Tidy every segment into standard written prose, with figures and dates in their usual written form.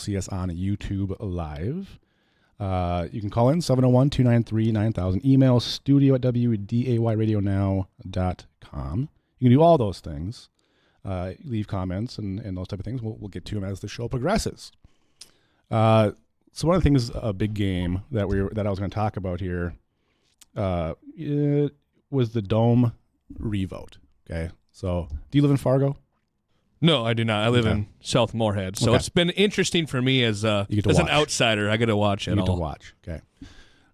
see us on YouTube Live. You can call in 701-293-9000. Email studio@wdayradionow.com. You can do all those things. Leave comments and those type of things. We'll get to them as the show progresses. So one of the things, a big game that I was going to talk about here, it was the Dome revote. Okay, so do you live in Fargo? No, I do not. I live in South Moorhead, so it's been interesting for me as an outsider. I get to watch it. You get to watch. Okay,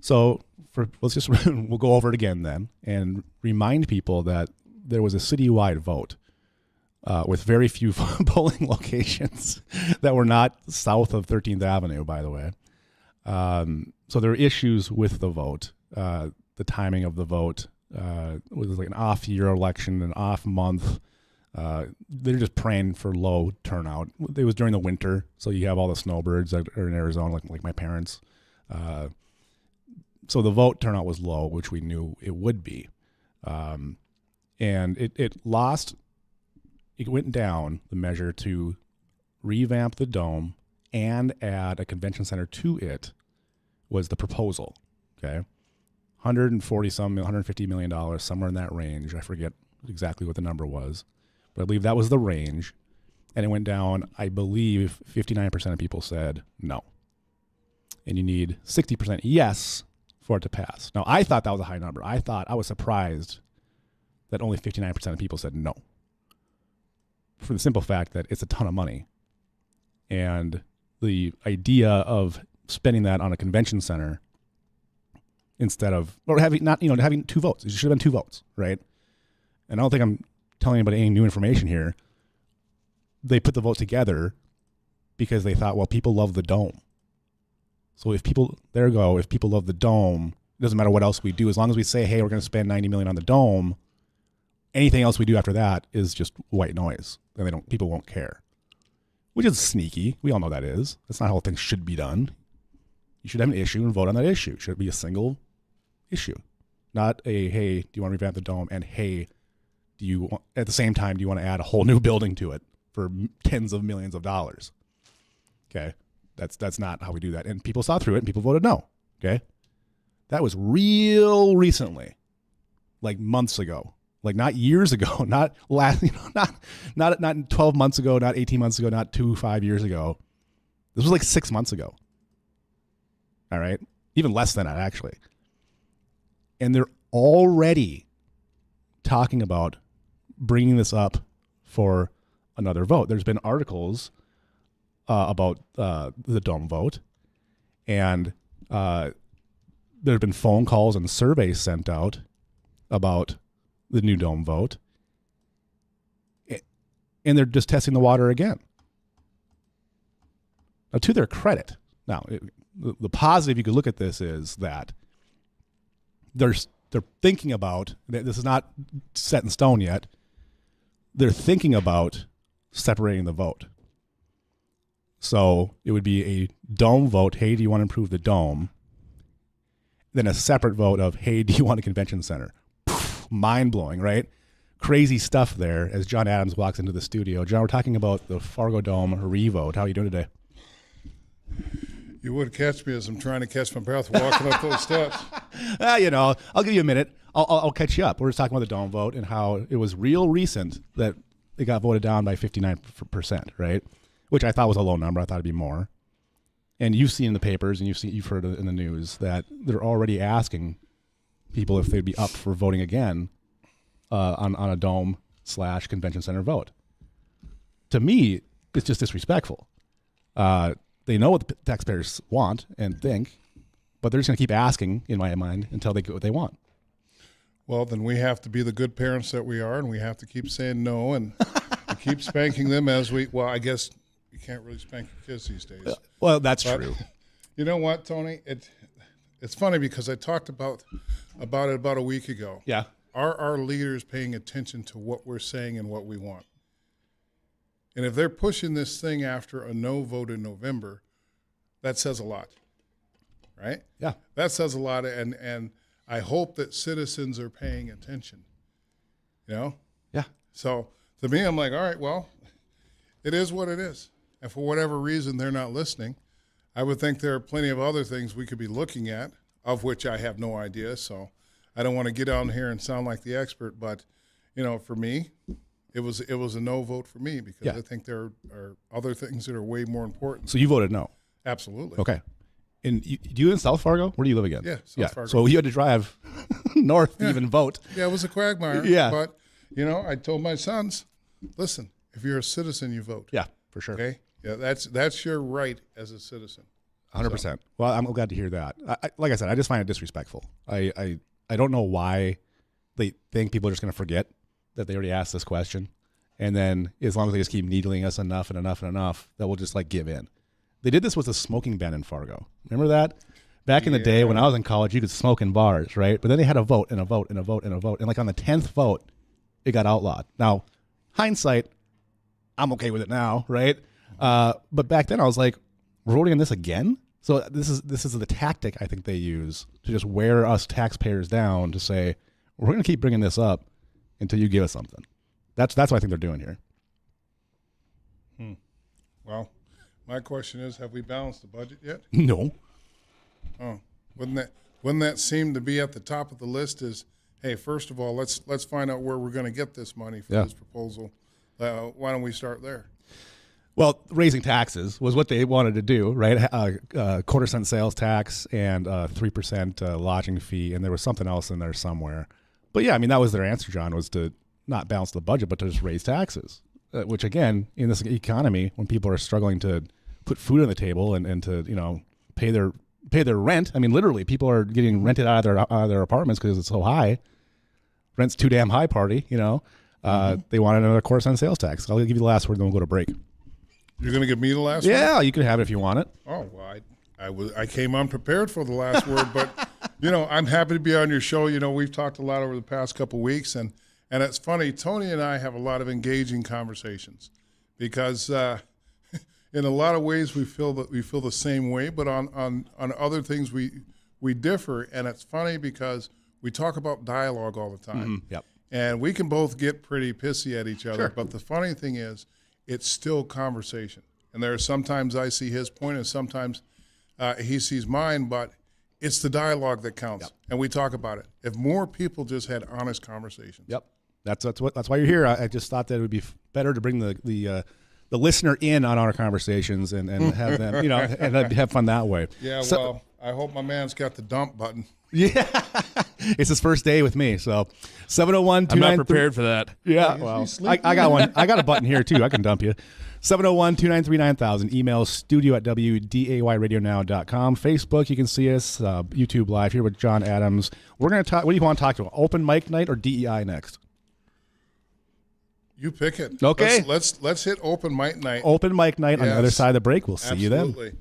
so we'll go over it again then and remind people that there was a citywide vote with very few polling locations that were not south of 13th Avenue, by the way. So there were issues with the vote. The timing of the vote was like an off-year election, an off month. They're just praying for low turnout. It was during the winter, so you have all the snowbirds that are in Arizona, like my parents. So the vote turnout was low, which we knew it would be. And it went down, the measure, to revamp the Dome and add a convention center to it was the proposal. Okay, $150 million, somewhere in that range. I forget exactly what the number was, but I believe that was the range. And it went down, I believe 59% of people said no. And you need 60% yes for it to pass. Now, I thought that was a high number. I was surprised that only 59% of people said no, for the simple fact that it's a ton of money. And the idea of spending that on a convention center instead of, or having two votes. It should have been two votes, right? And I don't think I'm telling anybody any new information here. They put the vote together because they thought, well, people love the Dome. So if people love the Dome, it doesn't matter what else we do. As long as we say, hey, we're going to spend $90 million on the Dome, anything else we do after that is just white noise. And people won't care. Which is sneaky. We all know that is. That's not how things should be done. You should have an issue and vote on that issue. It should be a single issue. Not a, hey, do you want to revamp the Dome? And hey, at the same time, do you want to add a whole new building to it for tens of millions of dollars? Okay. That's not how we do that. And people saw through it and people voted no. Okay. That was real recently, like months ago. Like not years ago, not 12 months ago, not 18 months ago, not 5 years ago. This was like 6 months ago. All right. Even less than that, actually. And they're already talking about bringing this up for another vote. There's been articles about the Dome vote, and there have been phone calls and surveys sent out about the new Dome vote, and they're just testing the water again. Now, to their credit, the positive you could look at this is that they're thinking about, this is not set in stone yet, they're thinking about separating the vote. So it would be a Dome vote, hey, do you want to improve the Dome? Then a separate vote of, hey, do you want a convention center? Mind-blowing, right? Crazy stuff there as John Adams walks into the studio. John, we're talking about the Fargo Dome revote. How are you doing today? You would catch me as I'm trying to catch my breath walking up those steps. I'll give you a minute. I'll catch you up. We're just talking about the Dome vote and how it was real recent that it got voted down by 59%, right? Which I thought was a low number. I thought it'd be more. And you've seen in the papers and you've heard in the news that they're already asking people if they'd be up for voting again on a Dome/convention center vote. To me, it's just disrespectful. They know what the taxpayers want and think, but they're just going to keep asking, in my mind, until they get what they want. Well, then we have to be the good parents that we are, and we have to keep saying no and keep spanking them I guess you can't really spank your kids these days. Well, that's true. You know what, Tony? It's funny because I talked about it about a week ago. Yeah. Are our leaders paying attention to what we're saying and what we want? And if they're pushing this thing after a no vote in November, that says a lot, right? Yeah. That says a lot, and I hope that citizens are paying attention, Yeah. So to me, I'm like, all right, well, it is what it is. and for whatever reason they're not listening, I would think there are plenty of other things we could be looking at, of which I have no idea. So I don't want to get on here and sound like the expert, but for me, it was a no vote for me because I think there are other things that are way more important. So you voted no? Absolutely. Okay. And do you in South Fargo? Where do you live again? Yeah, South Fargo. So you had to drive north to even vote. Yeah, it was a quagmire. Yeah. But, I told my sons, listen, if you're a citizen, you vote. Yeah, for sure. Okay? Yeah, that's your right as a citizen. 100%. So. Well, I'm glad to hear that. Like I said, I just find it disrespectful. I don't know why they think people are just going to forget that they already asked this question. And then as long as they just keep needling us enough and enough and enough, that we'll just give in. They did this with a smoking ban in Fargo. Remember that? Back in the day when I was in college, you could smoke in bars, right? But then they had a vote and a vote and a vote and a vote. And on the 10th vote, it got outlawed. Now, hindsight, I'm okay with it now, right? But back then I was like, we're voting on this again? So this is the tactic I think they use to just wear us taxpayers down to say, we're going to keep bringing this up until you give us something. That's what I think they're doing here. Well, my question is, have we balanced the budget yet? No. Oh, wouldn't that seem to be at the top of the list? Is, hey, first of all, let's find out where we're going to get this money for this proposal. Why don't we start there? Well, raising taxes was what they wanted to do, right? Quarter-cent sales tax and 3% lodging fee, and there was something else in there somewhere. But yeah, I mean, that was their answer, John, was to not balance the budget, but to just raise taxes. Which again, in this economy, when people are struggling to put food on the table and to pay their rent, I mean, literally, people are getting rented out of their apartments because it's so high. Rent's too damn high, party. They wanted another quarter-cent sales tax. I'll give you the last word, then we'll go to break. You're going to give me the last word? Yeah, you can have it if you want it. Oh, well, I came unprepared for the last word, but I'm happy to be on your show. We've talked a lot over the past couple of weeks, and it's funny, Tony and I have a lot of engaging conversations because in a lot of ways we feel the same way, but on other things we differ. And it's funny because we talk about dialogue all the time. Mm-hmm. Yep. And we can both get pretty pissy at each other. Sure. But the funny thing is, it's still conversation. And there are sometimes I see his point and sometimes he sees mine, but it's the dialogue that counts. Yep. And we talk about it. If more people just had honest conversations. Yep. That's why you're here. I just thought that it would be better to bring the listener in on our conversations and have them, and have fun that way. Yeah, well, I hope my man's got the dump button. Yeah. It's his first day with me, so 701-293. I'm not prepared for that. Yeah, well, I got one. I got a button here, too. I can dump you. 701-293-9000. Email studio@wdayradionow.com. Facebook, you can see us. YouTube Live here with John Adams. We're going to talk. What do you want to talk about? Open mic night or DEI next? You pick it. Okay. Let's hit open mic night. Open mic night on the other side of the break. We'll see you then. Absolutely.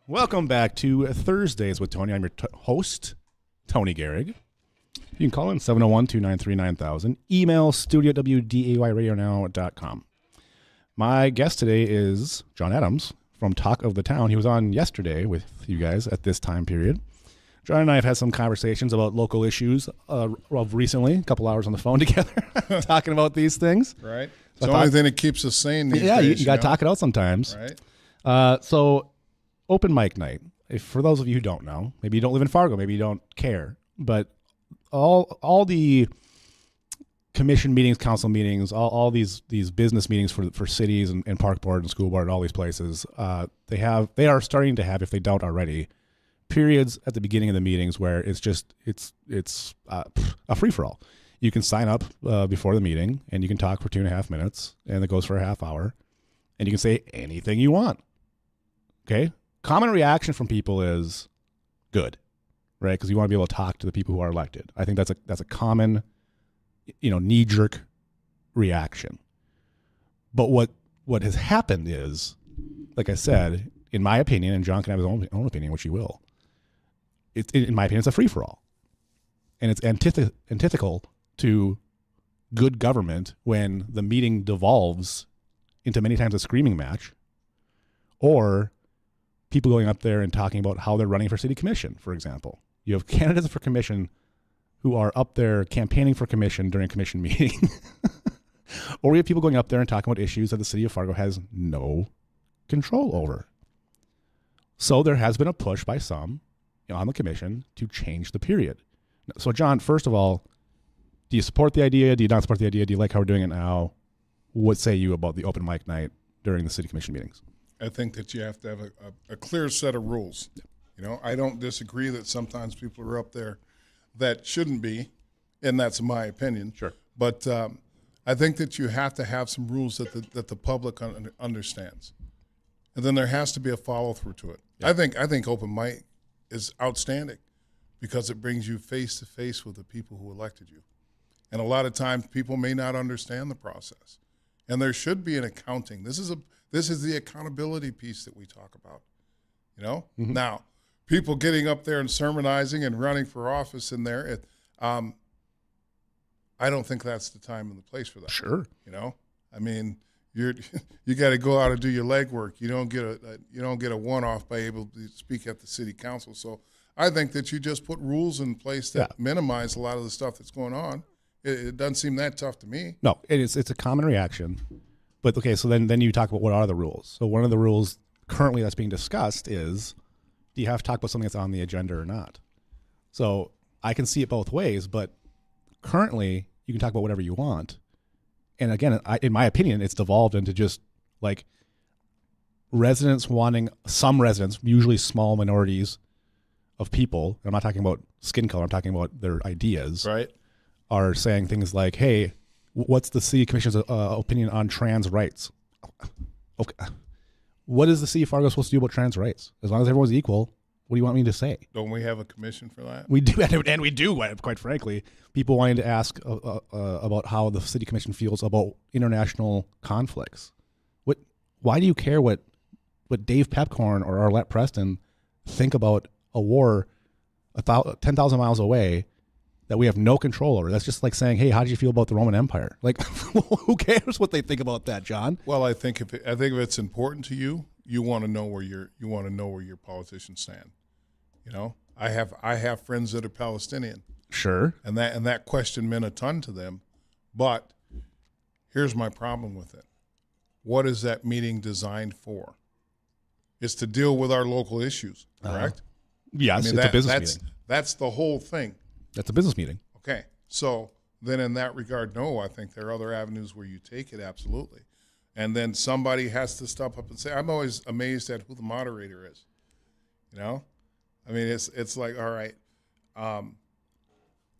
Welcome back to Thursdays with Tony. I'm your host, Tony Gehrig. You can call in 701-293-9000. Email studio@wdayradionow.com. My guest today is John Adams from Talk of the Town. He was on yesterday with you guys at this time period. John and I have had some conversations about local issues of recently, a couple hours on the phone together, talking about these things. Right. It's the only thing that keeps us sane these days. You got to talk it out sometimes. Right. So, open mic night. If for those of you who don't know, maybe you don't live in Fargo, maybe you don't care, but all the commission meetings, council meetings, all these business meetings for cities and park board and school board and all these places, they are starting to have, if they don't already, periods at the beginning of the meetings where it's a free for all. You can sign up before the meeting and you can talk for 2.5 minutes, and it goes for a half hour, and you can say anything you want. Okay, common reaction from people is good, right? Because you want to be able to talk to the people who are elected. I think that's a common, knee-jerk reaction. But what has happened is, like I said, in my opinion, and John can have his own opinion, which he will. In my opinion, it's a free-for-all, and it's antithetical to good government when the meeting devolves into many times a screaming match, or people going up there and talking about how they're running for city commission, for example. You have candidates for commission who are up there campaigning for commission during a commission meeting. Or we have people going up there and talking about issues that the city of Fargo has no control over. So there has been a push by some on the commission to change the period. So, John, first of all, do you support the idea? Do you not support the idea? Do you like how we're doing it now? What say you about the open mic night during the city commission meetings? I think that you have to have a clear set of rules. I don't disagree that sometimes people are up there that shouldn't be, and that's my opinion. Sure. But I think that you have to have some rules that the public understands, and then there has to be a follow through to it. Yeah. I think open mic is outstanding because it brings you face to face with the people who elected you, and a lot of times people may not understand the process, and there should be an accounting. This is the accountability piece that we talk about. Mm-hmm. Now, people getting up there and sermonizing and running for office in there, I don't think that's the time and the place for that. Sure. I mean, you got to go out and do your legwork. You don't get a one-off by able to speak at the city council. So I think that you just put rules in place that minimize a lot of the stuff that's going on. It doesn't seem that tough to me. No, it's a common reaction. But okay, so then you talk about what are the rules. So one of the rules currently that's being discussed is, do you have to talk about something that's on the agenda or not? So I can see it both ways, but currently you can talk about whatever you want. And again, in my opinion, it's devolved into just like some residents, usually small minorities of people, I'm not talking about skin color, I'm talking about their ideas, right? Are saying things like, hey, what's the city commission's opinion on trans rights? Okay. What is the city of Fargo supposed to do about trans rights? As long as everyone's equal, what do you want me to say? Don't we have a commission for that? We do, and we do, quite frankly. People wanting to ask about how the city commission feels about international conflicts. Why do you care what Dave Pepcorn or Arlette Preston think about a war 10,000 miles away that we have no control over? That's just like saying, hey, how did you feel about the Roman Empire? Like, who cares what they think about that, John? Well, I think if it's important to you, you want to know where your politicians stand. I have friends that are Palestinian. Sure. And that question meant a ton to them. But here's my problem with it. What is that meeting designed for? It's to deal with our local issues, correct? Yes, it's a business meeting. That's the whole thing. That's a business meeting. Okay. So then in that regard, no, I think there are other avenues where you take it, absolutely. And then somebody has to step up and say, I'm always amazed at who the moderator is. I mean, it's like, all right,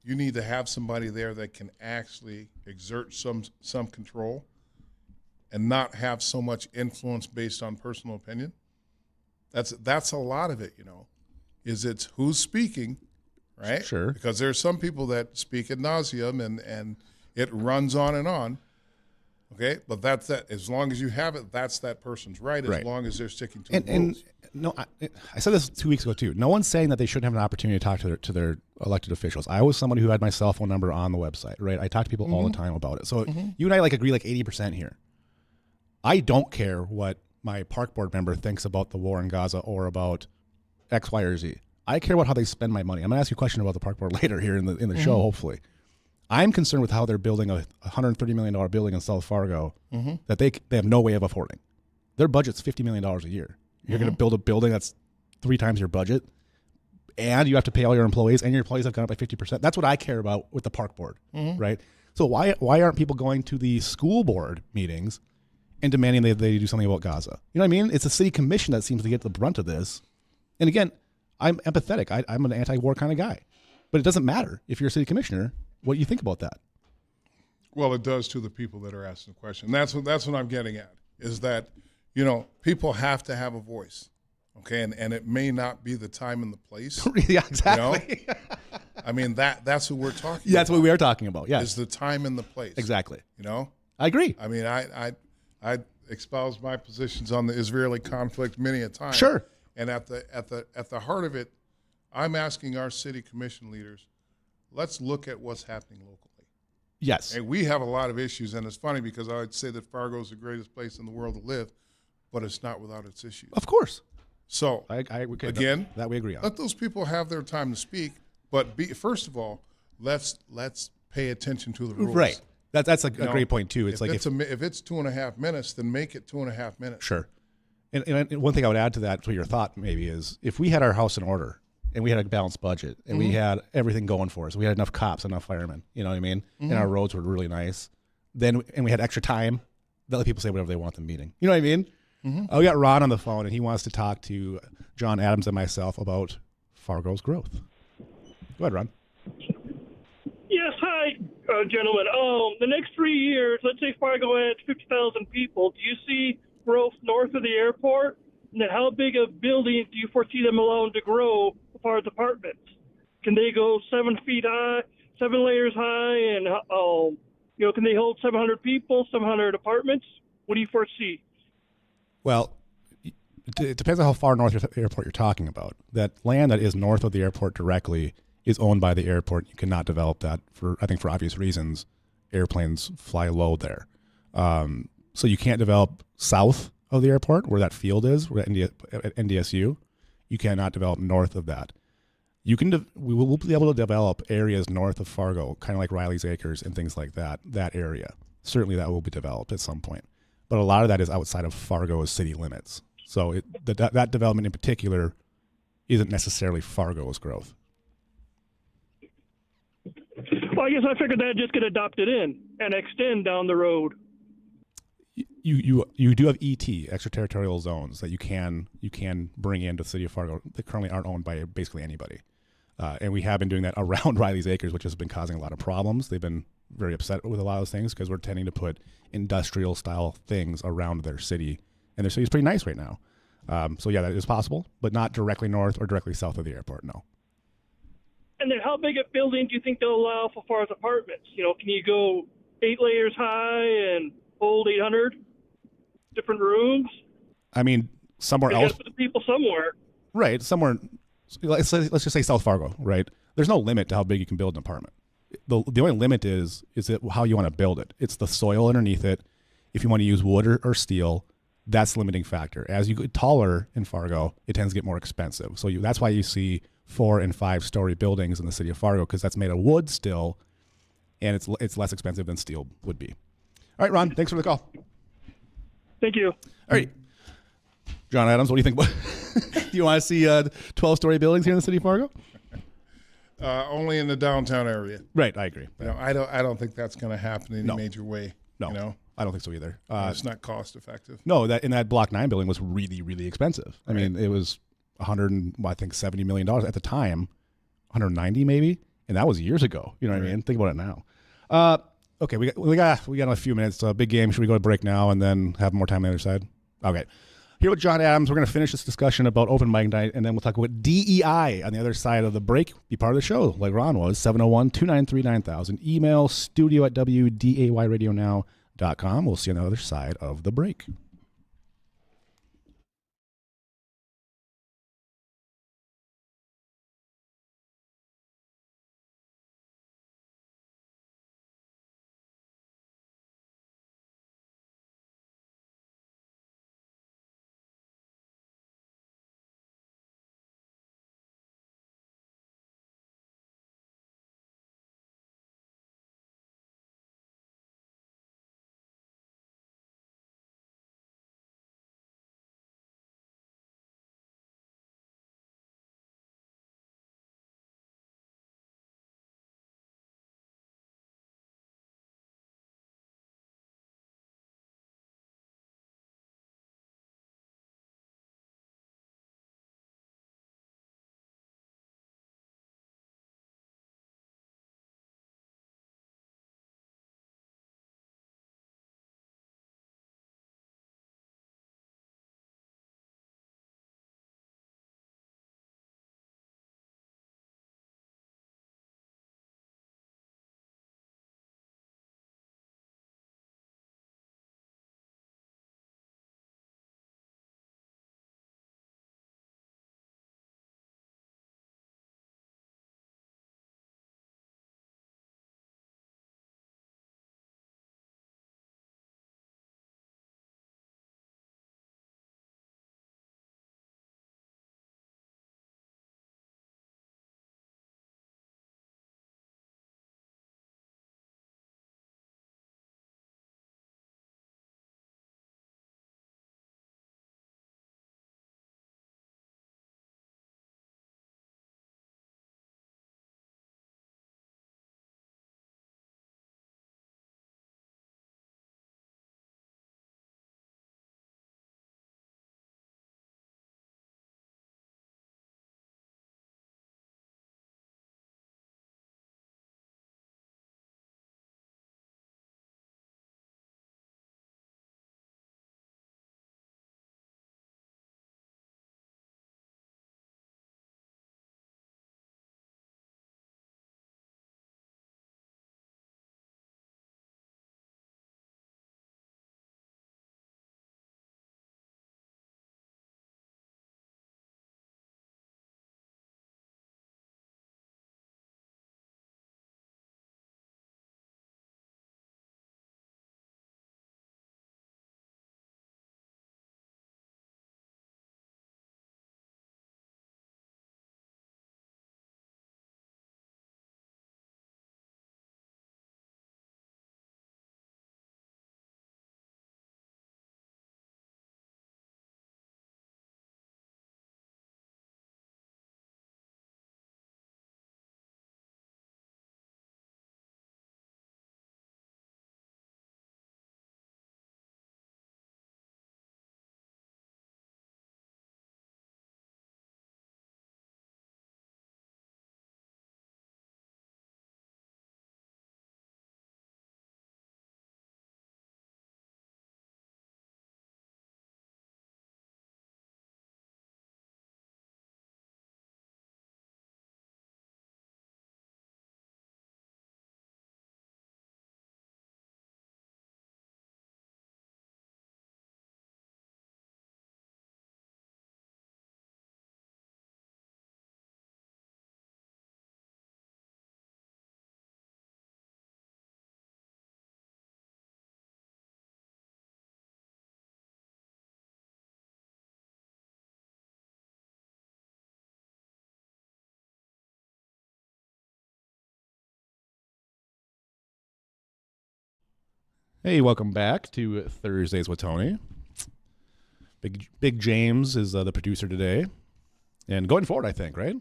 you need to have somebody there that can actually exert some control and not have so much influence based on personal opinion. That's a lot of it, is it's who's speaking, right? Sure. Because there's some people that speak ad nauseum and it runs on and on. Okay, but that's that. As long as you have it, that's that person's right. As long as they're sticking to the rules. No, I said this 2 weeks ago too. No one's saying that they shouldn't have an opportunity to talk to their elected officials. I was somebody who had my cell phone number on the website, right? I talk to people all the time about it. So you and I agree 80% here. I don't care what my park board member thinks about the war in Gaza or about X, Y, or Z. I care about how they spend my money. I'm gonna ask you a question about the park board later here in the show, hopefully. I'm concerned with how they're building a $130 million building in South Fargo that they have no way of affording. Their budget's $50 million a year. You're going to build a building that's 3 times your budget, and you have to pay all your employees, and your employees have gone up by 50%. That's what I care about with the park board, right? So why aren't people going to the school board meetings and demanding they do something about Gaza? You know what I mean? It's the city commission that seems to get the brunt of this. And again, I'm empathetic. I'm an anti-war kind of guy. But it doesn't matter if you're a city commissioner what you think about that. Well, it does to the people that are asking the question. That's what I'm getting at, is that, people have to have a voice, okay? And it may not be the time and the place. Yeah, exactly. I mean, that's who we're talking about. That's what we are talking about, yeah. Is the time and the place. Exactly. I agree. I mean, I espouse my positions on the Israeli conflict many a time. Sure. And at the heart of it, I'm asking our city commission leaders, let's look at what's happening locally. Yes. And we have a lot of issues, and it's funny because I would say that Fargo is the greatest place in the world to live, but it's not without its issues. Of course. So, again, that we agree on. Let those people have their time to speak, but first of all, let's pay attention to the rules. Right. That's a great point, too. It's if it's 2.5 minutes, then make it 2.5 minutes. Sure. And one thing I would add to that, to your thought maybe, is if we had our house in order, and we had a balanced budget, and we had everything going for us. We had enough cops, enough firemen, you know what I mean? And our roads were really nice. And we had extra time. Let people say whatever they want in the meeting. You know what I mean? We got Ron on the phone, and he wants to talk to John Adams and myself about Fargo's growth. Go ahead, Ron. Yes, hi, gentlemen. The next 3 years, let's say Fargo adds 50,000 people. Do you see growth north of the airport? And then how big of buildings do you foresee them allowing to grow as far as apartments? Can they go 7 feet high, 7 layers high, and can they hold 700 people, 700 apartments? What do you foresee? Well, it depends on how far north of the airport you're talking about. That land that is north of the airport directly is owned by the airport. You cannot develop that for obvious reasons. Airplanes fly low there. So you can't develop south of the airport where that field is, where at NDSU. You cannot develop north of that. We will be able to develop areas north of Fargo, kind of like Riley's Acres and things like that area. Certainly that will be developed at some point. But a lot of that is outside of Fargo's city limits. So that development in particular isn't necessarily Fargo's growth. Well, I guess I figured that'd just get adopted in and extend down the road. You do have ET, extraterritorial zones, that you can bring into the city of Fargo that currently aren't owned by basically anybody. And we have been doing that around Riley's Acres, which has been causing a lot of problems. They've been very upset with a lot of those things because we're tending to put industrial style things around their city, and their city's pretty nice right now. So yeah, that is possible, but not directly north or directly south of the airport. No. And then, how big a building do you think they'll allow for far as apartments? Can you go 8 layers high and hold 800 different rooms? I mean, somewhere else. For the people somewhere. Right, somewhere. Let's just say South Fargo. Right, there's no limit to how big you can build an apartment. The only limit is how you want to build it. It's the soil underneath it. If you want to use wood or steel, that's the limiting factor. As you get taller in Fargo, it tends to get more expensive. So that's why you see 4- and 5-story buildings in the city of Fargo, because that's made of wood still, and it's less expensive than steel would be. All right, Ron, thanks for the call. Thank you. All right. John Adams, what do you think? Do you want to see 12-story buildings here in the city of Fargo? Only in the downtown area. Right, I agree. I don't think that's going to happen in any major way. No, I don't think so either. It's not cost effective. No, that Block 9 building was really, really expensive. I mean, it was $70 million at the time, 190 maybe, and that was years ago. You know what I mean? Think about it now. Okay, we got a few minutes. Big game. Should we go to break now and then have more time on the other side? Okay. Here with John Adams, we're going to finish this discussion about open mic night, and then we'll talk about DEI on the other side of the break. Be part of the show, like Ron was, 701-293-9000. Email studio@wdayradionow.com. We'll see you on the other side of the break. Hey, welcome back to Thursdays with Tony. Big James is the producer today, and going forward, I think, right?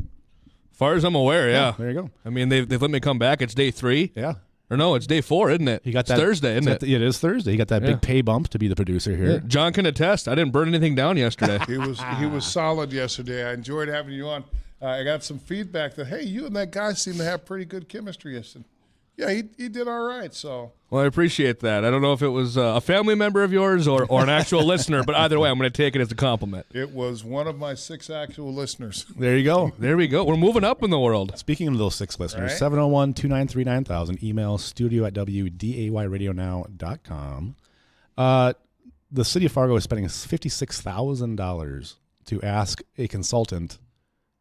Far as I'm aware, yeah. There you go. I mean, they've let me come back. It's day 3. Yeah. Or no, it's day 4, isn't it? He got it's that Thursday, isn't it? It is Thursday. He got that big pay bump to be the producer here. Yeah. John can attest. I didn't burn anything down yesterday. He was solid yesterday. I enjoyed having you on. I got some feedback that, hey, you and that guy seem to have pretty good chemistry yesterday. Yeah, he did all right. So. Well, I appreciate that. I don't know if it was a family member of yours or an actual listener, but either way, I'm going to take it as a compliment. It was one of my 6 actual listeners. There you go. There we go. We're moving up in the world. Speaking of those 6 listeners, Right. 701-293-9000, email studio@wdayradionow.com. The city of Fargo is spending $56,000 to ask a consultant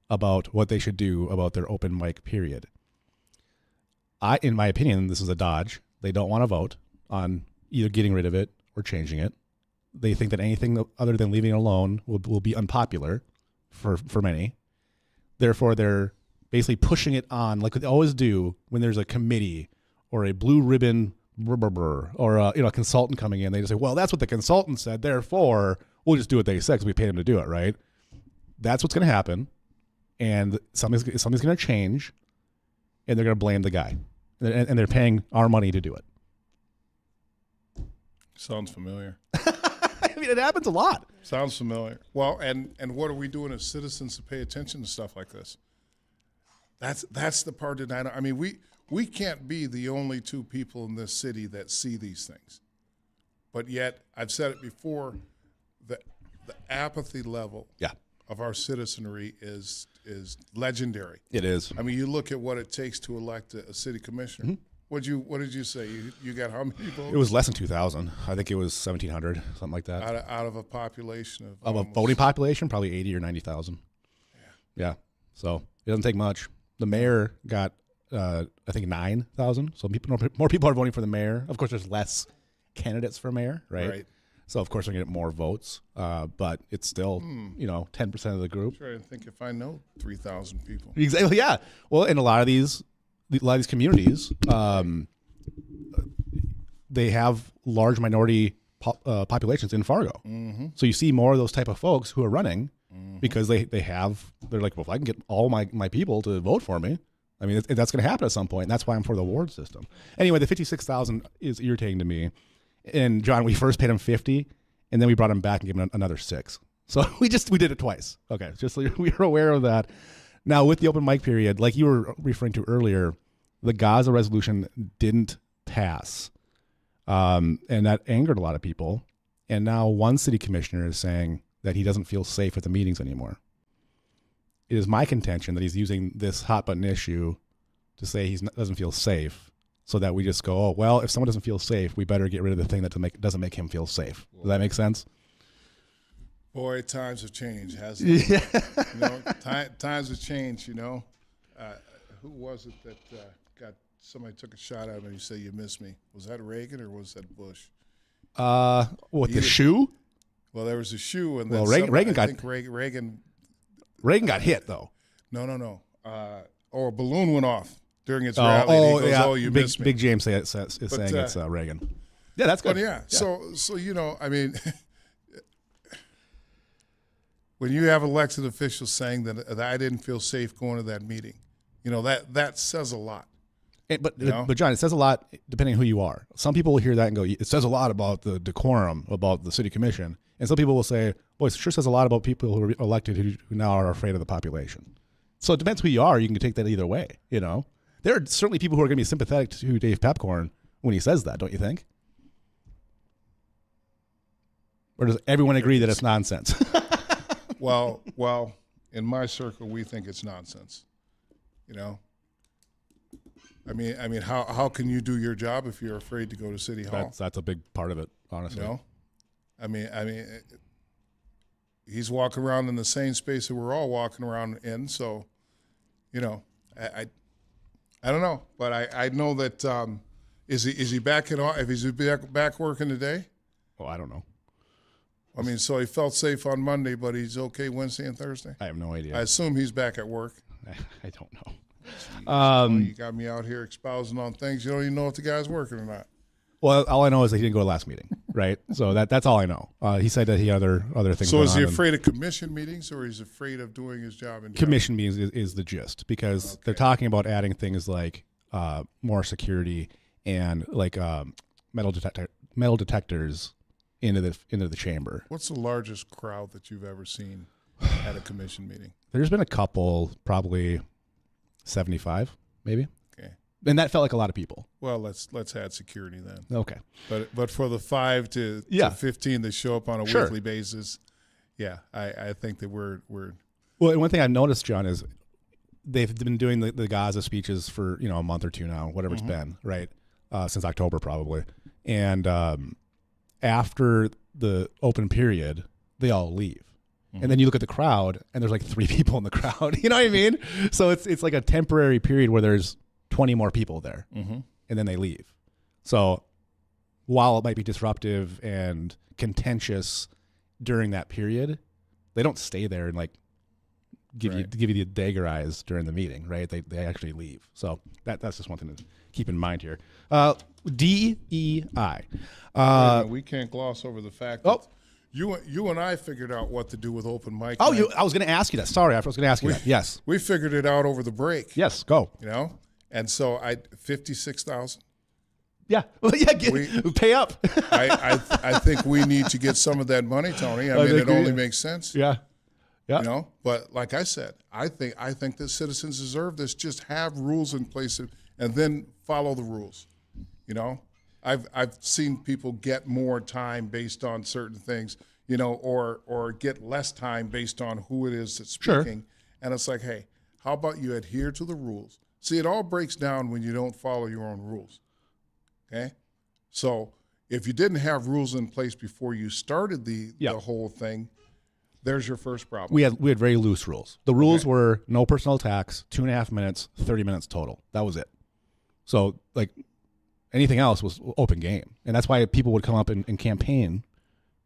about what they should do about their open mic period. In my opinion, this is a dodge. They don't want to vote on either getting rid of it or changing it. They think that anything other than leaving it alone will be unpopular for many. Therefore, they're basically pushing it on like they always do when there's a committee or a blue ribbon or a consultant coming in. They just say, well, that's what the consultant said. Therefore, we'll just do what they said because we paid them to do it, right? That's what's going to happen. And something's going to change. And they're going to blame the guy. And they're paying our money to do it. Sounds familiar. I mean, it happens a lot. Sounds familiar. Well, and what are we doing as citizens to pay attention to stuff like this? That's the part that I mean, we can't be the only 2 people in this city that see these things. But yet, I've said it before, the apathy level of our citizenry is legendary. It is. I mean, you look at what it takes to elect a city commissioner. Mm-hmm. What did you say? You got how many votes? It was less than 2,000. I think it was 1,700, something like that. Out of a population of a voting population, probably 80 or 90,000. Yeah. So it doesn't take much. The mayor got, I think, 9,000. So more people are voting for the mayor. Of course, there's less candidates for mayor, right? So of course we're gonna get more votes, but it's still 10% of the group. I'm trying to think if I know 3,000 people. Exactly. Yeah. Well, in a lot of these communities, they have large minority populations in Fargo. Mm-hmm. So you see more of those type of folks who are running because they're like, well, if I can get all my people to vote for me, I mean that's going to happen at some point. And that's why I'm for the ward system. Anyway, the 56,000 is irritating to me. And John, we first paid him 50, and then we brought him back and gave him another 6. So we did it twice. Okay, just so we were aware of that. Now with the open mic period, like you were referring to earlier, the Gaza resolution didn't pass, and that angered a lot of people. And now one city commissioner is saying that he doesn't feel safe at the meetings anymore. It is my contention that he's using this hot button issue to say he doesn't feel safe. So that we just go, oh, well, if someone doesn't feel safe, we better get rid of the thing that doesn't make him feel safe. Does that make sense? Boy, times have changed, hasn't it? Yeah. Times have changed, Who was it that somebody took a shot at him and you say, you missed me? Was that Reagan or was that Bush? The shoe? Well, there was a shoe. And then Reagan got hit, though. No. Or a balloon went off during its rally. He goes, yeah. You missed me. Big James is saying it's Reagan. Yeah, that's good. Yeah. So I mean, when you have elected officials saying that I didn't feel safe going to that meeting, that says a lot. But John, it says a lot depending on who you are. Some people will hear that and go, it says a lot about the decorum, about the city commission. And some people will say, boy, it sure says a lot about people who are elected who now are afraid of the population. So it depends who you are. You can take that either way, There are certainly people who are going to be sympathetic to Dave Pepcorn when he says that, don't you think? Or does everyone agree that it's nonsense? Well, in my circle, we think it's nonsense. I mean, how can you do your job if you're afraid to go to City Hall? That's a big part of it, honestly. I mean, he's walking around in the same space that we're all walking around in. So, I don't know, but I know that is he back if he's back working today? Oh, I don't know. I mean, so he felt safe on Monday, but he's okay Wednesday and Thursday? I have no idea. I assume he's back at work. I don't know. You got me out here espousing on things. You don't even know if the guy's working or not. Well, all I know is that he didn't go to the last meeting, right? So that's all I know. He said that he had other things. So is he afraid of commission meetings, or is he afraid of doing his job? Commission meetings is the gist, because they're talking about adding things like more security and like metal detectors into the chamber. What's the largest crowd that you've ever seen at a commission meeting? There's been a couple, probably 75, maybe. Okay. And that felt like a lot of people. Well, let's add security then. Okay. But for the 5 to 15 that show up on a weekly basis, I think that we're. Well, and one thing I've noticed, John, is they've been doing the Gaza speeches for a month or two now, whatever it's been, right? Since October probably, and after the open period, they all leave. And then you look at the crowd, and there's like 3 people in the crowd. You know what I mean? So it's like a temporary period where there's 20 more people there, and then they leave. So while it might be disruptive and contentious during that period, they don't stay there and like give you the dagger eyes during the meeting, right? They actually leave. So that's just one thing to keep in mind here. DEI. We can't gloss over the fact that you and I figured out what to do with open mic. I was going to ask you that. Sorry, I was going to ask you that. Yes. We figured it out over the break. Yes, go. And so 56,000. Yeah. Well, pay up. I think we need to get some of that money, Tony. I mean, it only makes sense. Yeah. Yeah. But like I said, I think that citizens deserve this. Just have rules in place and then follow the rules. I've seen people get more time based on certain things, or get less time based on who it is that's speaking. Sure. And it's like, hey, how about you adhere to the rules? See, it all breaks down when you don't follow your own rules. Okay? So if you didn't have rules in place before you started the whole thing, there's your first problem. We had very loose rules. The rules were no personal attacks, 2.5 minutes, 30 minutes total. That was it. So like anything else was open game. And that's why people would come up and campaign,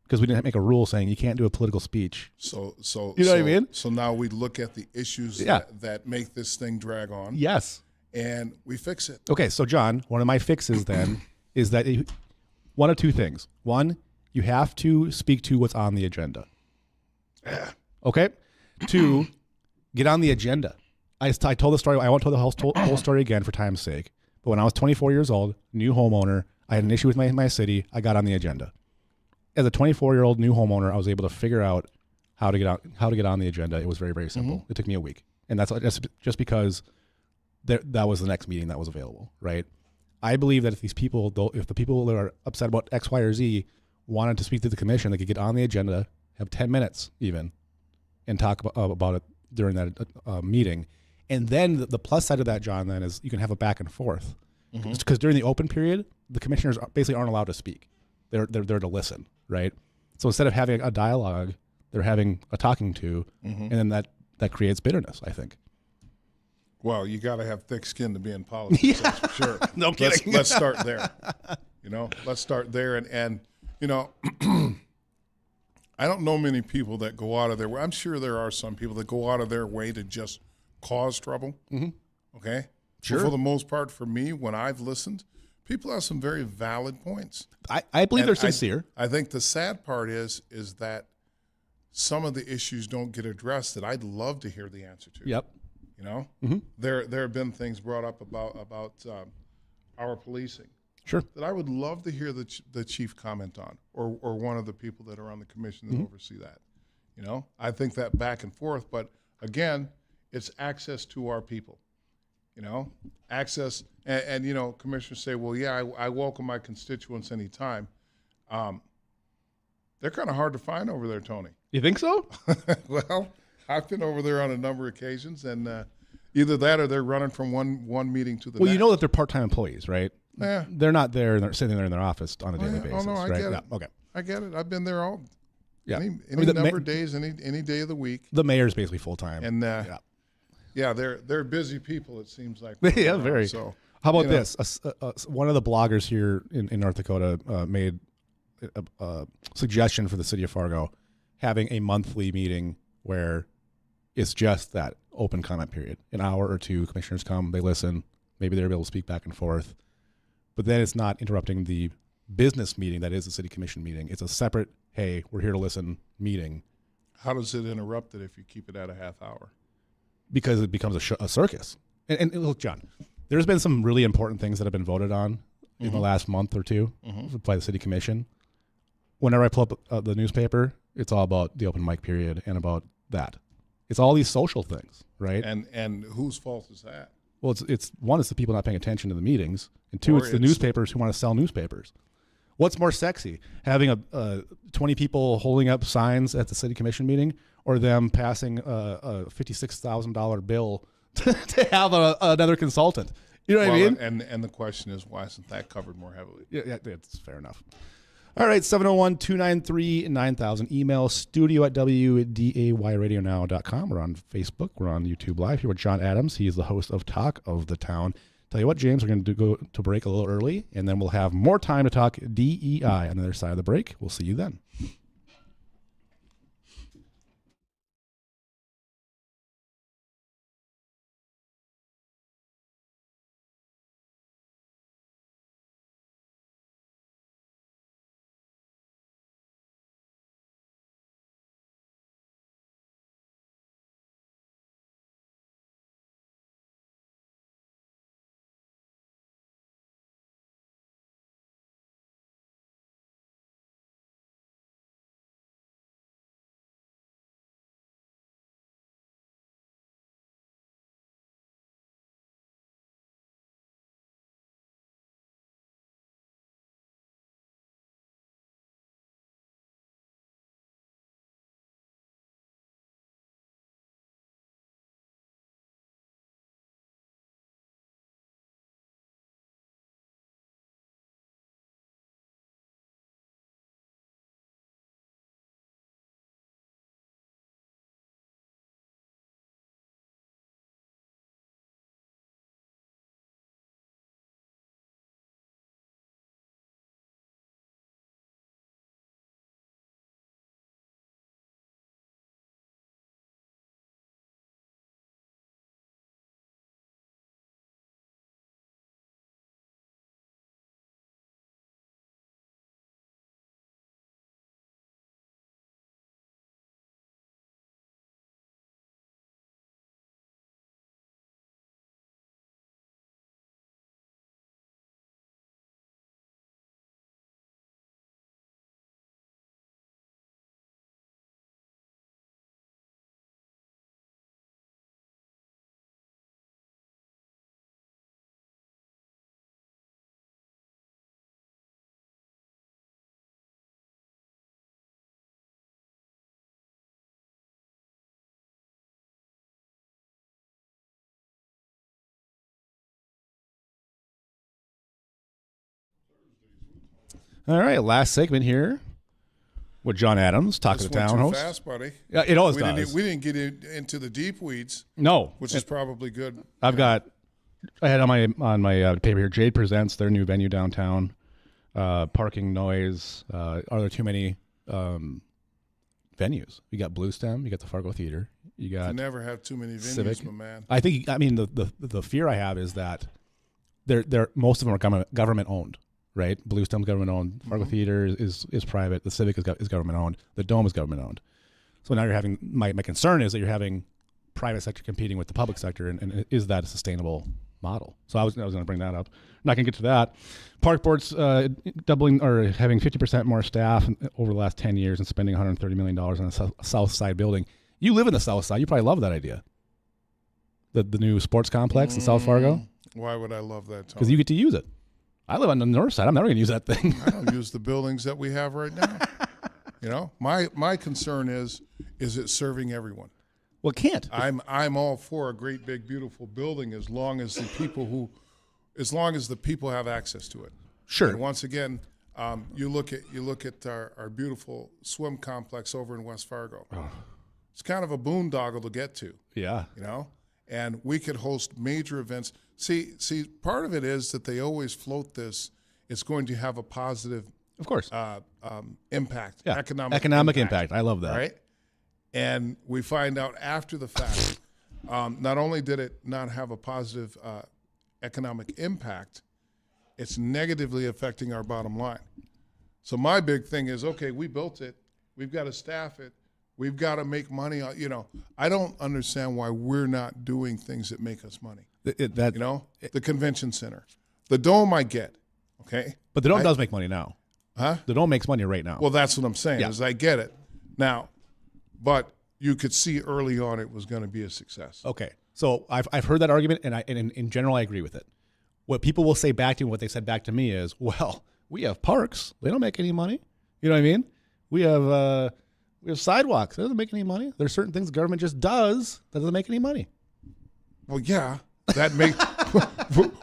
because we didn't make a rule saying you can't do a political speech. So you know what I mean? So now we look at the issues that make this thing drag on. Yes. And we fix it. Okay, so John, one of my fixes then is that one of two things. One, you have to speak to what's on the agenda. Okay? 2, get on the agenda. I told the story. I won't tell the whole story again for time's sake. But when I was 24 years old, new homeowner, I had an issue with my city. I got on the agenda. As a 24-year-old new homeowner, I was able to figure out how to get on the agenda. It was very, very simple. It took me a week, and that's just because that was the next meeting that was available, right? I believe that if the people that are upset about X, Y, or Z wanted to speak to the commission, they could get on the agenda, have 10 minutes even, and talk about it during that meeting. And then the plus side of that, John, then is you can have a back and forth. Because during the open period, the commissioners basically aren't allowed to speak. They're there to listen, right? So instead of having a dialogue, they're having a talking to, and then that creates bitterness, I think. Well, you got to have thick skin to be in politics, that's for sure. No kidding. Let's start there. Let's start there. And I don't know many people that go out of their way. I'm sure there are some people that go out of their way to just cause trouble. Okay? Sure. But for the most part, for me, when I've listened, people have some very valid points. I believe they're sincere. I think the sad part is that some of the issues don't get addressed that I'd love to hear the answer to. Yep. There have been things brought up about our policing. Sure. That I would love to hear the chief comment on, or one of the people that are on the commission that oversee that. I think that back and forth, but again, it's access to our people. Access, and commissioners say, well, yeah, I welcome my constituents anytime. They're kind of hard to find over there, Tony. You think so? Well, I've been over there on a number of occasions, and either that or they're running from one meeting to the next. Well, you know that they're part-time employees, right? Yeah. They're not there. They're sitting there in their office on a daily basis. Oh, no, I right? get it. Yeah. Okay. I get it. I've been there all. Yeah. Any number of days, any day of the week. The mayor's basically full-time. And they're busy people. It seems like. Yeah, very. So how about this? One of the bloggers here in North Dakota made a suggestion for the city of Fargo having a monthly meeting where it's just that open comment period. An hour or two, commissioners come, they listen, maybe they're able to speak back and forth, but then it's not interrupting the business meeting that is the city commission meeting. It's a separate, hey, we're here to listen meeting. How does it interrupt it if you keep it at a half hour? Because it becomes a circus. And look, John, there's been some really important things that have been voted on in the last month or two by the city commission. Whenever I pull up the newspaper, it's all about the open mic period and about that. It's all these social things, right? And whose fault is that? Well, it's one, it's the people not paying attention to the meetings, and two, it's the newspapers who want to sell newspapers. What's more sexy, having a 20 people holding up signs at the city commission meeting, or them passing a $56,000 bill to have another consultant? You know what I mean? And the question is, why isn't that covered more heavily? Yeah, it's fair enough. All right, 701-293-9000. Email studio@wdayradionow.com. We're on Facebook. We're on YouTube Live. Here with John Adams. He is the host of Talk of the Town. Tell you what, James, we're going to go to break a little early, and then we'll have more time to talk DEI on the other side of the break. We'll see you then. All right, last segment here with John Adams, Talk of the Town host. Fast, buddy. Yeah, it always does. We didn't get into the deep weeds. No, which is probably good. I had on my paper here. Jade Presents their new venue downtown. Parking noise. Are there too many venues? You got Blue Stem. You got the Fargo Theater. You never have too many venues, Civic. my man. I mean the fear I have is that they're most of them are government owned. Right, Blue Stem's government owned. Fargo Theater is private. The Civic is government owned. The Dome is government owned. So now you're having my concern is that you're having private sector competing with the public sector, and is that a sustainable model? So I was going to bring that up. I'm not going to get to that. Park Board's doubling or having 50% more staff over the last 10 years and spending $130 million on a South Side building. You live in the South Side. You probably love that idea. The new sports complex in South Fargo. Why would I love that? Because you get to use it. I live on the north side. I'm never going to use that thing. I don't use the buildings that we have right now. You know, my concern is it serving everyone? Well, it can't. I'm all for a great big beautiful building as long as the people have access to it. Sure. And once again, you look at our beautiful swim complex over in West Fargo. Oh. It's kind of a boondoggle to get to. Yeah. You know, and we could host major events. See, part of it is that they always float this. It's going to have a positive, of course, impact, yeah. economic impact. I love that. Right? And we find out after the fact, not only did it not have a positive economic impact, it's negatively affecting our bottom line. So my big thing is, okay, we built it. We've got to staff it. We've got to make money. You know, I don't understand why we're not doing things that make us money. The convention center. The Dome I get, okay? But the Dome does make money now. Huh? The Dome makes money right now. Well, that's what I'm saying, is I get it. Now, but you could see early on it was going to be a success. Okay. So I've heard that argument, and in general I agree with it. What people will say back to me, what they said back to me is, well, we have parks. They don't make any money. You know what I mean? We have sidewalks. That doesn't make any money. There's certain things the government just does that doesn't make any money. Well, yeah, that makes.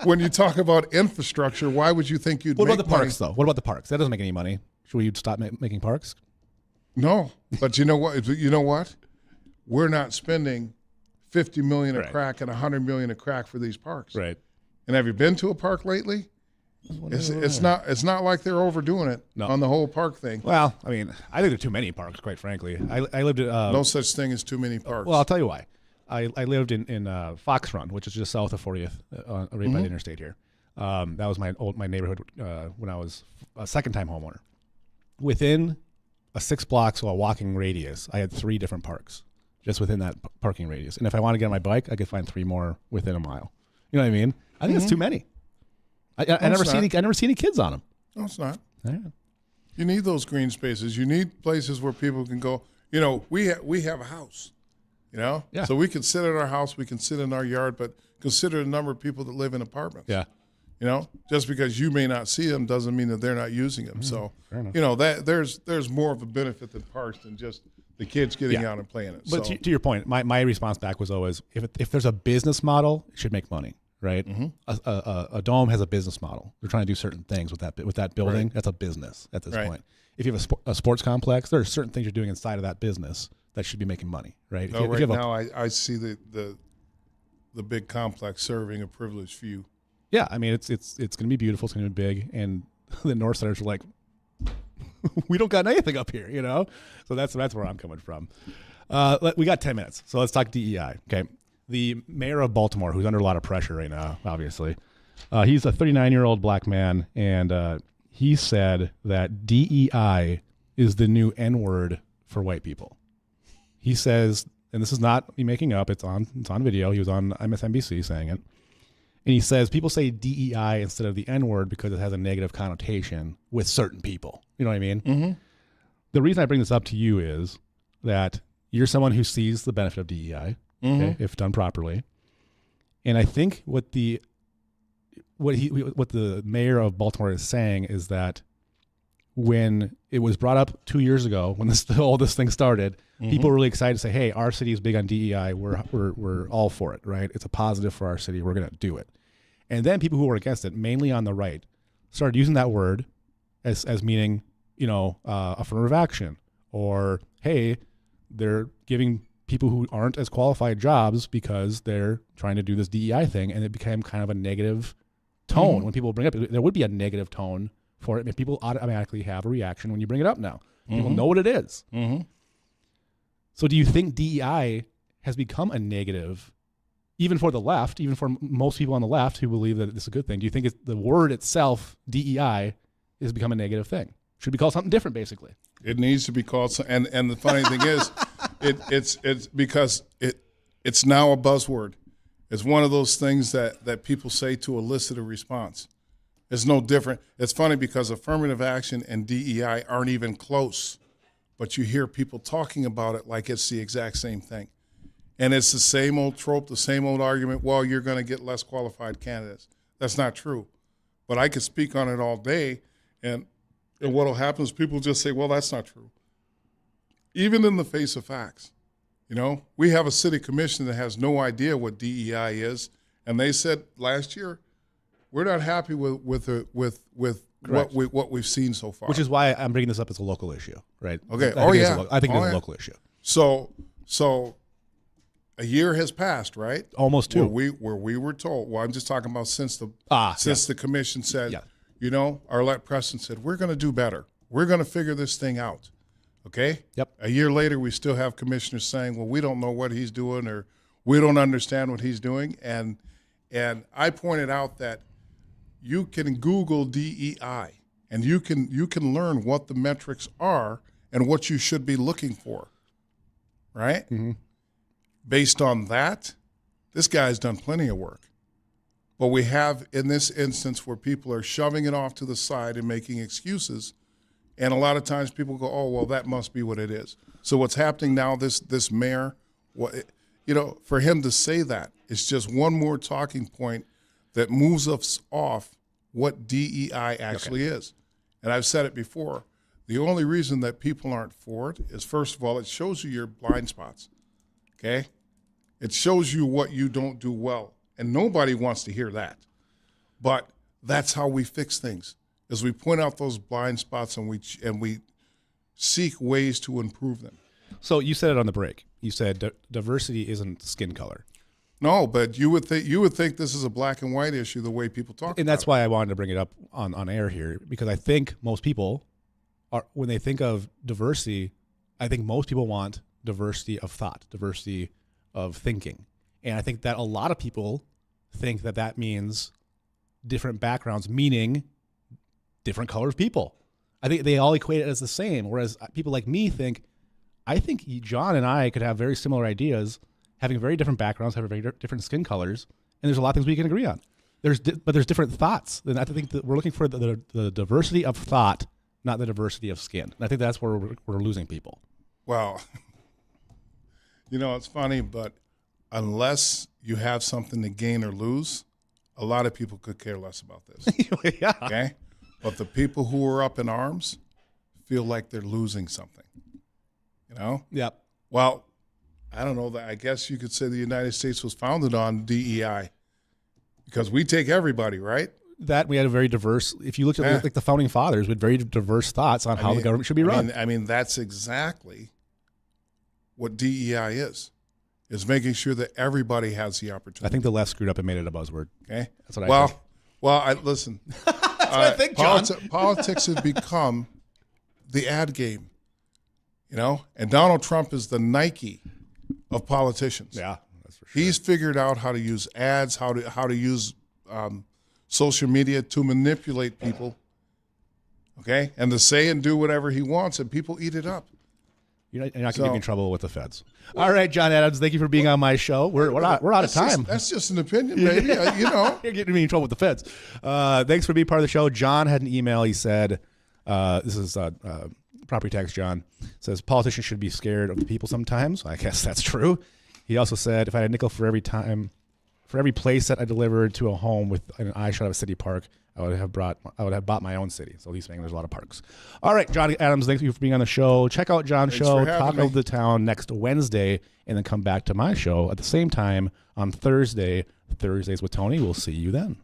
When you talk about infrastructure, why would you think you'd? What make about the parks, though? What about the parks? That doesn't make any money. Should we stop making parks? No, but you know what? You know what? We're not spending $50 million a crack and $100 million a crack for these parks. Right. And have you been to a park lately? It's not like they're overdoing it on the whole park thing. Well, I mean, I think there are too many parks, quite frankly. I lived at no such thing as too many parks. Well, I'll tell you why. I lived in Fox Run, which is just south of 40th, right by the interstate here. That was my neighborhood when I was a second-time homeowner. Within a 6 blocks, so a walking radius, I had 3 different parks just within that parking radius. And if I want to get on my bike, I could find 3 more within a mile. You know what I mean? I think it's too many. I never see any kids on them. No, it's not. Yeah. You need those green spaces. You need places where people can go. You know, we have a house. You know, so we can sit at our house, we can sit in our yard, but consider the number of people that live in apartments. Yeah. You know, just because you may not see them doesn't mean that they're not using them. So, you know, that there's more of a benefit than parks than just the kids getting out and playing it. But to your point, my response back was always, if there's a business model, it should make money, right? A dome has a business model. They're trying to do certain things with that building. Right. That's a business at this point. If you have a sports complex, there are certain things you're doing inside of that business that should be making money, right? Now I see the big complex serving a privileged few. Yeah, I mean it's going to be beautiful. It's going to be big, and the Northsiders are like, we don't got anything up here, you know. So that's where I'm coming from. We got 10 minutes, so let's talk DEI. Okay, the mayor of Baltimore, who's under a lot of pressure right now, obviously, he's a 39-year-old black man, and he said that DEI is the new N-word for white people. He says, and this is not me making up, it's on video. He was on MSNBC saying it. And he says people say DEI instead of the N-word because it has a negative connotation with certain people. You know what I mean? Mm-hmm. The reason I bring this up to you is that you're someone who sees the benefit of DEI, okay, if done properly. And I think what the mayor of Baltimore is saying is that when it was brought up 2 years ago, when all this thing started, people were really excited to say, "Hey, our city is big on DEI. We're all for it, right? It's a positive for our city. We're going to do it." And then people who were against it, mainly on the right, started using that word as meaning, affirmative action, or hey, they're giving people who aren't as qualified jobs because they're trying to do this DEI thing, and it became kind of a negative tone when people bring it up. There would be a negative tone for it. I mean, people automatically have a reaction when you bring it up now. People know what it is. So do you think DEI has become a negative, even for the left, even for most people on the left who believe that it's a good thing? Do you think the word itself, DEI, has become a negative thing? Should be called something different, basically. It needs to be called, and the funny thing is, it's because it's now a buzzword. It's one of those things that people say to elicit a response. It's no different. It's funny because affirmative action and DEI aren't even close, but you hear people talking about it like it's the exact same thing. And it's the same old trope, the same old argument, well, you're going to get less qualified candidates. That's not true. But I could speak on it all day, and what will happen is people just say, well, that's not true. Even in the face of facts. We have a city commission that has no idea what DEI is, and they said last year, we're not happy with what we've seen so far. Which is why I'm bringing this up as a local issue, right? Okay. I think it is a local issue. So a year has passed, right? Almost 2. Where we were told. Well, I'm just talking about since the commission said, Arlette Preston said, we're going to do better. We're going to figure this thing out. Okay. Yep. A year later, we still have commissioners saying, well, we don't know what he's doing, or we don't understand what he's doing. And I pointed out that you can Google DEI, and you can learn what the metrics are and what you should be looking for, right? Mm-hmm. Based on that, this guy's done plenty of work. But we have, in this instance, where people are shoving it off to the side and making excuses, and a lot of times people go, oh, well, that must be what it is. So what's happening now, this mayor, for him to say that, it's just one more talking point that moves us off what DEI actually is. And I've said it before. The only reason that people aren't for it is, first of all, it shows you your blind spots, okay? It shows you what you don't do well, and nobody wants to hear that. But that's how we fix things, is we point out those blind spots and we seek ways to improve them. So you said it on the break. You said diversity isn't skin color. No, but you would think this is a black and white issue the way people talk about it. And that's why I wanted to bring it up on air here, because I think most people when they think of diversity, I think most people want diversity of thought, diversity of thinking. And I think that a lot of people think that means different backgrounds, meaning different color of people. I think they all equate it as the same, whereas people like me I think John and I could have very similar ideas, having very different backgrounds, having very different skin colors, and there's a lot of things we can agree on. But there's different thoughts. And I think that we're looking for the diversity of thought, not the diversity of skin. And I think that's where we're losing people. Well, it's funny, but unless you have something to gain or lose, a lot of people could care less about this. Yeah. Okay? But the people who are up in arms feel like they're losing something. Yep. Well, I don't know. I guess you could say the United States was founded on DEI because we take everybody, right? That we had a very diverse, if you looked at like the founding fathers, we had very diverse thoughts on how the government should be run. I mean, that's exactly what DEI is making sure that everybody has the opportunity. I think the left screwed up and made it a buzzword. Okay. That's what I think. Well, listen. That's what I think, John. Politics have become the ad game, and Donald Trump is the Nike of politicians. Yeah, that's for sure. He's figured out how to use ads, how to use social media to manipulate people, okay, and to say and do whatever he wants, and people eat it up. You're not going to get me in trouble with the feds. All right, John Adams, thank you for being on my show. We're out of time. That's just an opinion, baby. You're getting me in trouble with the feds. Thanks for being part of the show. John had an email. He said, this is Property Tax John, says politicians should be scared of the people sometimes. I guess that's true. He also said, if I had a nickel for every place that I delivered to a home with an eye shot of a city park, I would have bought my own city. So he's saying there's a lot of parks. All right, John Adams, thank you for being on the show. Check out John's show, Talk of the Town, next Wednesday, and then come back to my show at the same time on Thursdays with Tony. We'll see you then.